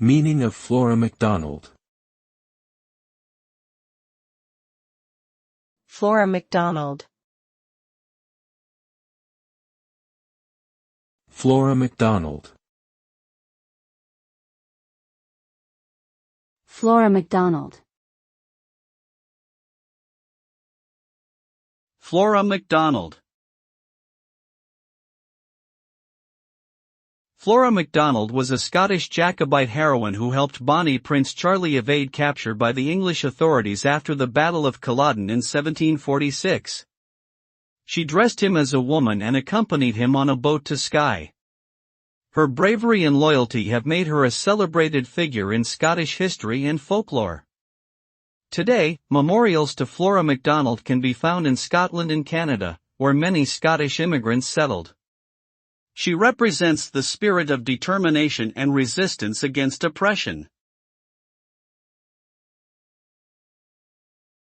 Meaning of Flora Macdonald. Flora Macdonald. Flora Macdonald. Flora Macdonald. Flora Macdonald. Flora Macdonald was a Scottish Jacobite heroine who helped Bonnie Prince Charlie evade capture by the English authorities after the Battle of Culloden in 1746. She dressed him as a woman and accompanied him on a boat to Skye. Her bravery and loyalty have made her a celebrated figure in Scottish history and folklore. Today, memorials to Flora Macdonald can be found in Scotland and Canada, where many Scottish immigrants settled. She represents the spirit of determination and resistance against oppression.